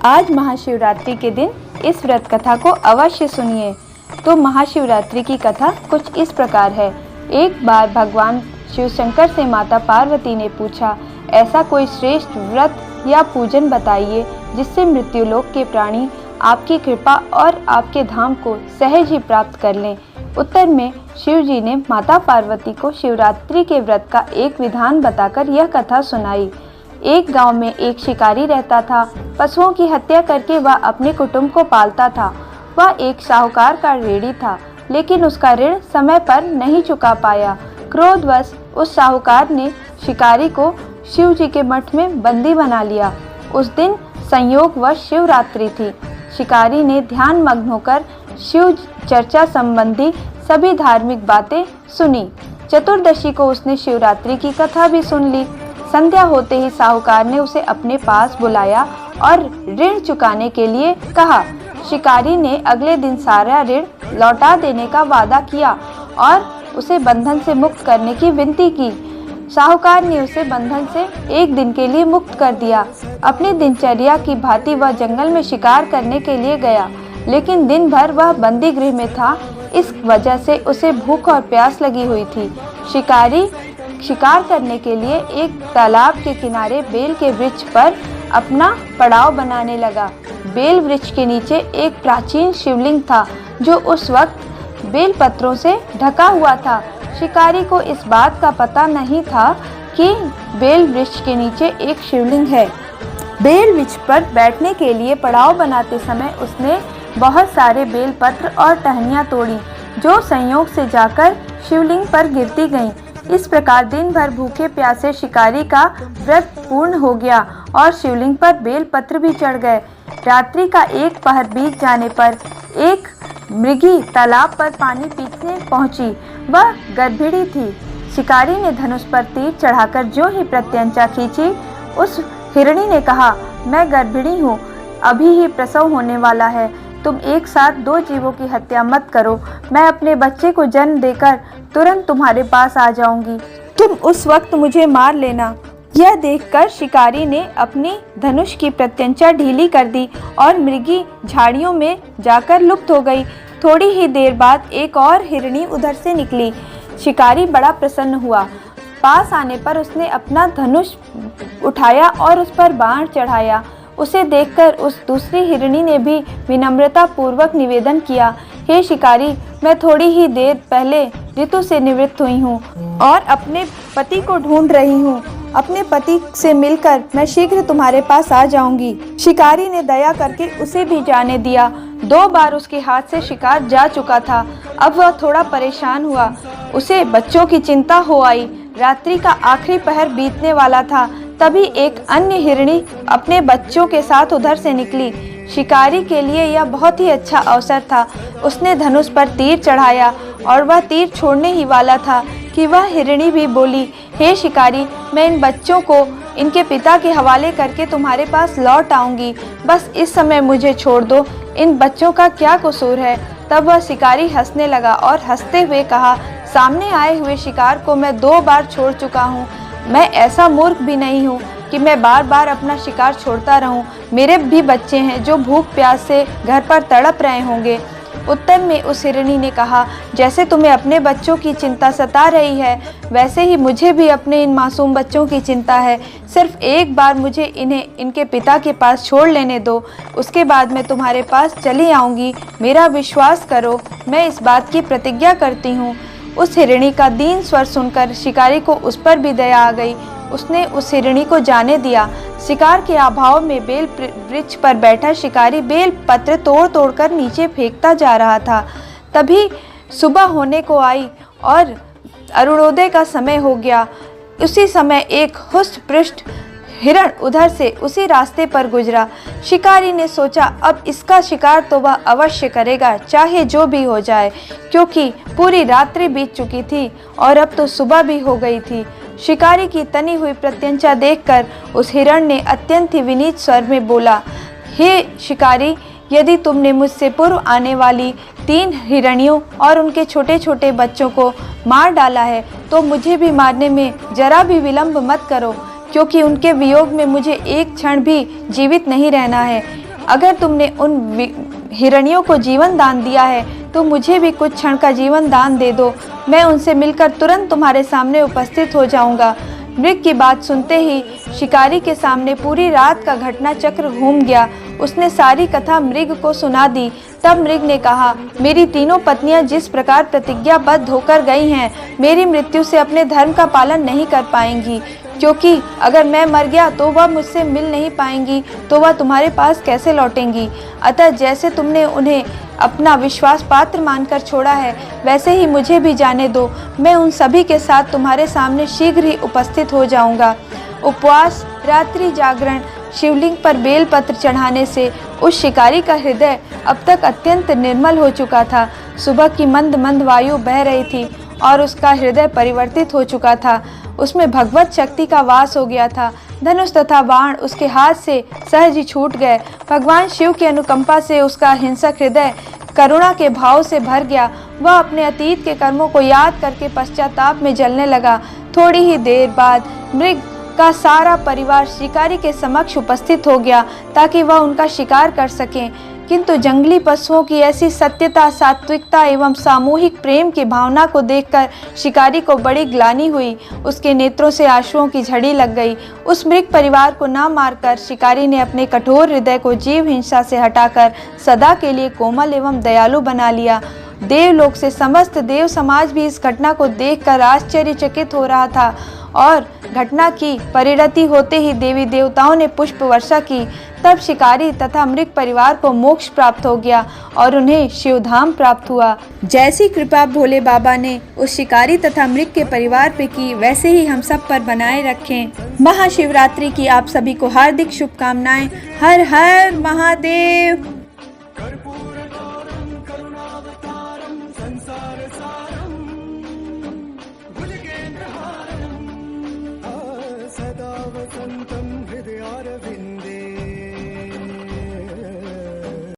आज महाशिवरात्रि के दिन इस व्रत कथा को अवश्य सुनिए। तो महाशिवरात्रि की कथा कुछ इस प्रकार है। एक बार भगवान शिव शंकर से माता पार्वती ने पूछा, ऐसा कोई श्रेष्ठ व्रत या पूजन बताइए जिससे मृत्युलोक के प्राणी आपकी कृपा और आपके धाम को सहज ही प्राप्त कर लें। उत्तर में शिव जी ने माता पार्वती को शिवरात्रि के व्रत का एक विधान बताकर यह कथा सुनाई। एक गांव में एक शिकारी रहता था। पशुओं की हत्या करके वह अपने कुटुंब को पालता था। वह एक साहूकार का ऋणी था, लेकिन उसका ऋण समय पर नहीं चुका पाया। क्रोधवश उस साहूकार ने शिकारी को शिव जी के मठ में बंदी बना लिया। उस दिन संयोगवश शिवरात्रि थी। शिकारी ने ध्यान मग्न होकर शिव चर्चा संबंधी सभी धार्मिक बातें सुनी। चतुर्दशी को उसने शिवरात्रि की कथा भी सुन ली। संध्या होते ही साहूकार ने उसे अपने पास बुलाया और ऋण चुकाने के लिए कहा। शिकारी ने अगले दिन सारा ऋण लौटा देने का वादा किया और उसे बंधन से मुक्त करने की विनती की। साहूकार ने उसे बंधन से एक दिन के लिए मुक्त कर दिया। अपनी दिनचर्या की भांति वह जंगल में शिकार करने के लिए गया, लेकिन दिन भर वह बंदी गृह में था। इस वजह से उसे भूख और प्यास लगी हुई थी। शिकारी शिकार करने के लिए एक तालाब के किनारे बेल के वृक्ष पर अपना पड़ाव बनाने लगा। बेल वृक्ष के नीचे एक प्राचीन शिवलिंग था, जो उस वक्त बेल पत्रों से ढका हुआ था। शिकारी को इस बात का पता नहीं था कि बेल वृक्ष के नीचे एक शिवलिंग है। बेल वृक्ष पर बैठने के लिए पड़ाव बनाते समय उसने बहुत सारे बेल पत्र और टहनियाँ तोड़ी, जो संयोग से जाकर शिवलिंग पर गिरती गईं। इस प्रकार दिन भर भूखे प्यासे शिकारी का व्रत पूर्ण हो गया और शिवलिंग पर बेल पत्र भी चढ़ गए। रात्रि का एक पहर बीत जाने पर एक मृगी तालाब पर पानी पीने पहुंची। वह गर्भिणी थी। शिकारी ने धनुष पर तीर चढ़ाकर जो ही प्रत्यंचा खींची, उस हिरणी ने कहा, मैं गर्भिणी हूँ, अभी ही प्रसव होने वाला है। तुम एक साथ दो जीवों की हत्या मत करो। मैं अपने बच्चे को जन्म देकर तुरंत तुम्हारे पास आ जाऊंगी। तुम उस वक्त मुझे मार लेना। यह देखकर शिकारी ने अपनी धनुष की प्रत्यंचा ढीली कर दी और मृगी झाड़ियों में जाकर लुप्त हो गई। थोड़ी ही देर बाद एक और हिरणी उधर से निकली। शिकारी बड़ा प्रसन्न हुआ। पास आने पर उसने अपना धनुष उठाया और उस पर बाण चढ़ाया। उसे देखकर उस दूसरी हिरणी ने भी विनम्रता पूर्वक निवेदन किया, हे शिकारी, मैं थोड़ी ही देर पहले ऋतु से निवृत्त हुई हूँ और अपने पति को ढूंढ रही हूँ। अपने पति से मिलकर मैं शीघ्र तुम्हारे पास आ जाऊंगी। शिकारी ने दया करके उसे भी जाने दिया। 2 बार उसके हाथ से शिकार जा चुका था। अब वह थोड़ा परेशान हुआ। उसे बच्चों की चिंता हो आई। रात्रि का आखिरी पहर बीतने वाला था। तभी एक अन्य हिरणी अपने बच्चों के साथ उधर से निकली। शिकारी के लिए यह बहुत ही अच्छा अवसर था। उसने धनुष पर तीर चढ़ाया और वह तीर छोड़ने ही वाला था कि वह हिरणी भी बोली, हे शिकारी, मैं इन बच्चों को इनके पिता के हवाले करके तुम्हारे पास लौट आऊंगी। बस इस समय मुझे छोड़ दो। इन बच्चों का क्या कसूर है? तब वह शिकारी हंसने लगा और हंसते हुए कहा, सामने आए हुए शिकार को मैं 2 बार छोड़ चुका हूँ। मैं ऐसा मूर्ख भी नहीं हूँ कि मैं बार बार अपना शिकार छोड़ता रहूं। मेरे भी बच्चे हैं जो भूख प्यास से घर पर तड़प रहे होंगे। उत्तर में उस हिरणी ने कहा, जैसे तुम्हें अपने बच्चों की चिंता सता रही है, वैसे ही मुझे भी अपने इन मासूम बच्चों की चिंता है। सिर्फ एक बार मुझे इन्हें इनके पिता के पास छोड़ लेने दो, उसके बाद मैं तुम्हारे पास चली आऊँगी। मेरा विश्वास करो, मैं इस बात की प्रतिज्ञा करती हूँ। उस हिरणी का दीन स्वर सुनकर शिकारी को उस पर भी दया आ गई। उसने उस हिरणी को जाने दिया। शिकार के अभाव में बेल वृक्ष पर बैठा शिकारी बेल पत्र तोड़ तोड़कर नीचे फेंकता जा रहा था। तभी सुबह होने को आई और अरुणोदय का समय हो गया। उसी समय एक हुष्ट पृष्ठ हिरण उधर से उसी रास्ते पर गुजरा। शिकारी ने सोचा, अब इसका शिकार तो वह अवश्य करेगा, चाहे जो भी हो जाए, क्योंकि पूरी रात्रि बीत चुकी थी और अब तो सुबह भी हो गई थी। शिकारी की तनी हुई प्रत्यंचा देखकर उस हिरण ने अत्यंत ही विनीत स्वर में बोला, हे शिकारी, यदि तुमने मुझसे पूर्व आने वाली 3 हिरणियों और उनके छोटे छोटे बच्चों को मार डाला है, तो मुझे भी मारने में जरा भी विलंब मत करो, क्योंकि उनके वियोग में मुझे एक क्षण भी जीवित नहीं रहना है। अगर तुमने उन हिरणियों को जीवन दान दिया है तो मुझे भी कुछ क्षण का जीवन दान दे दो, मैं उनसे मिलकर तुरंत तुम्हारे सामने उपस्थित हो जाऊंगा। मृग की बात सुनते ही शिकारी के सामने पूरी रात का घटना चक्र घूम गया। उसने सारी कथा मृग को सुना दी। तब मृग ने कहा, मेरी तीनों पत्नियां जिस प्रकार प्रतिज्ञाबद्ध होकर गई हैं, मेरी मृत्यु से अपने धर्म का पालन नहीं कर पाएंगी, क्योंकि अगर मैं मर गया तो वह मुझसे मिल नहीं पाएंगी, तो वह तुम्हारे पास कैसे लौटेंगी। अतः जैसे तुमने उन्हें अपना विश्वास पात्र मानकर छोड़ा है, वैसे ही मुझे भी जाने दो। मैं उन सभी के साथ तुम्हारे सामने शीघ्र ही उपस्थित हो जाऊंगा। उपवास, रात्रि जागरण, शिवलिंग पर बेलपत्र चढ़ाने से उस शिकारी का हृदय अब तक अत्यंत निर्मल हो चुका था। सुबह की मंद मंद वायु बह रही थी और उसका हृदय परिवर्तित हो चुका था। उसमें भगवत शक्ति का वास हो गया था। धनुष तथा बाण उसके हाथ से सहज ही छूट गए। भगवान शिव की अनुकंपा से उसका हिंसक हृदय करुणा के भाव से भर गया। वह अपने अतीत के कर्मों को याद करके पश्चाताप में जलने लगा। थोड़ी ही देर बाद मृग का सारा परिवार शिकारी के समक्ष उपस्थित हो गया ताकि वह उनका शिकार कर सकें। किंतु जंगली पशुओं की ऐसी सत्यता, सात्विकता एवं सामूहिक प्रेम की भावना को देखकर शिकारी को बड़ी ग्लानि हुई। उसके नेत्रों से आंसुओं की झड़ी लग गई। उस मृग परिवार को न मारकर शिकारी ने अपने कठोर हृदय को जीव हिंसा से हटाकर सदा के लिए कोमल एवं दयालु बना लिया। देवलोक से समस्त देव समाज भी इस घटना को देखकर आश्चर्यचकित हो रहा था और घटना की परिणति होते ही देवी देवताओं ने पुष्प वर्षा की। तब शिकारी तथा मृग परिवार को मोक्ष प्राप्त हो गया और उन्हें शिवधाम प्राप्त हुआ। जैसी कृपा भोले बाबा ने उस शिकारी तथा मृग के परिवार पे की, वैसे ही हम सब पर बनाए रखें। महाशिवरात्रि की आप सभी को हार्दिक शुभकामनाएं। हर हर महादेव।